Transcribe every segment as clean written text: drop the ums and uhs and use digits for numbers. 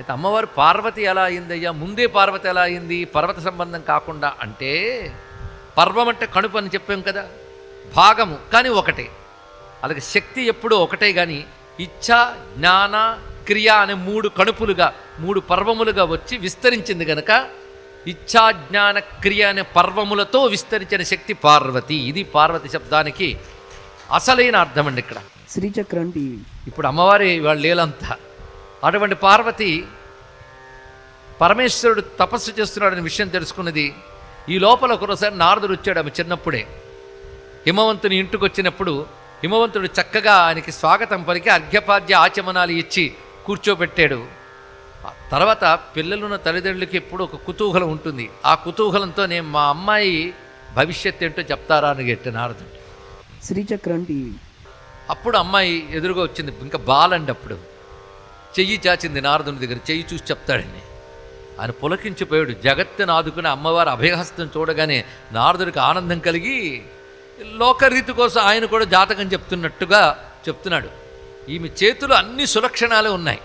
అయితే అమ్మవారు పార్వతి ఎలా అయిందయ్యా? ముందే పార్వతి ఎలా అయింది పర్వత సంబంధం కాకుండా అంటే, పర్వం అంటే కణుపు అని చెప్పాం కదా, భాగము కానీ ఒకటే. అలాగే శక్తి ఎప్పుడూ ఒకటే, కానీ ఇచ్ఛ జ్ఞాన క్రియ అనే మూడు కణుపులుగా మూడు పర్వములుగా వచ్చి విస్తరించింది గనక ఇచ్ఛా జ్ఞాన క్రియ అనే పర్వములతో విస్తరించిన శక్తి పార్వతి. ఇది పార్వతి శబ్దానికి అసలైన అర్థం అండి. ఇక్కడ శ్రీచక్రం టీవీ. ఇప్పుడు అమ్మవారి వాళ్ళ లీలంతా అటువంటి పార్వతి పరమేశ్వరుడు తపస్సు చేస్తున్నాడనే విషయం తెలుసుకున్నది. ఈ లోపల ఒకరోసారి నారదుడు వచ్చాడు ఆమె చిన్నప్పుడే. హిమవంతుని ఇంటికి వచ్చినప్పుడు హిమవంతుడు చక్కగా ఆయనకి స్వాగతం పలికి అర్ఘ్యపాద్య ఆచమనాలు ఇచ్చి కూర్చోబెట్టాడు. తర్వాత పిల్లలున్న తల్లిదండ్రులకి ఎప్పుడు ఒక కుతూహలం ఉంటుంది. ఆ కుతూహలంతో నేను మా అమ్మాయి భవిష్యత్ ఏంటో చెప్తారా అని గట్టి నారదుడు. శ్రీచక్రం టీవీ. అప్పుడు అమ్మాయి ఎదురుగా వచ్చింది, ఇంకా బాలండి. అప్పుడు చెయ్యి చాచింది నారదుని దగ్గర. చెయ్యి చూసి చెప్తాడని ఆయన పులకించిపోయాడు. జగత్తును ఆదుకుని అమ్మవారి అభయహస్తం చూడగానే నారదుడికి ఆనందం కలిగి లోకరీతి కోసం ఆయన కూడా జాతకం చెప్తున్నట్టుగా చెప్తున్నాడు. ఈమె చేతులు అన్ని సులక్షణాలే ఉన్నాయి.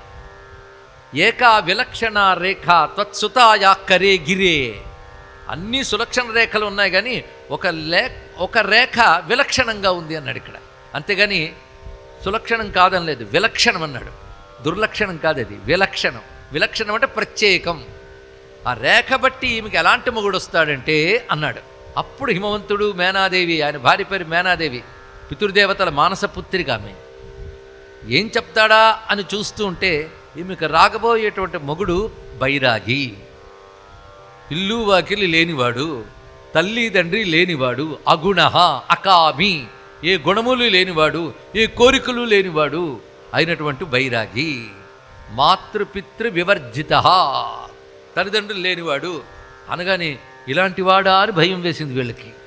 ఏకా విలక్షణ రేఖ త్వత్సుతాయా కరే గిరే. అన్ని సులక్షణ రేఖలు ఉన్నాయి, కానీ ఒక రేఖ విలక్షణంగా ఉంది అన్నాడు ఇక్కడ. అంతేగాని సులక్షణం కాదని లేదు, విలక్షణం అన్నాడు. దుర్లక్షణం కాదు, అది విలక్షణం. విలక్షణం అంటే ప్రత్యేకం. ఆ రేఖ బట్టి ఈమెకి ఎలాంటి మొగుడు వస్తాడంటే అన్నాడు. అప్పుడు హిమవంతుడు మేనాదేవి, ఆయన భార్య పేరు మేనాదేవి, పితృదేవతల మానసపుత్రిక ఆమె, ఏం చెప్తాడా అని చూస్తూ ఉంటే ఈమెకు రాగబోయేటువంటి మొగుడు బైరాగి, ఇల్లు వాకిలి లేనివాడు, తల్లి తండ్రి లేనివాడు, అగుణ అకామి, ఏ గుణములు లేనివాడు, ఏ కోరికలు లేనివాడు అయినటువంటి బైరాగి, మాతృపితృ వివర్జిత, తల్లిదండ్రులు లేనివాడు అనగానే ఇలాంటి వాడా అని భయం వేసింది వీళ్ళకి.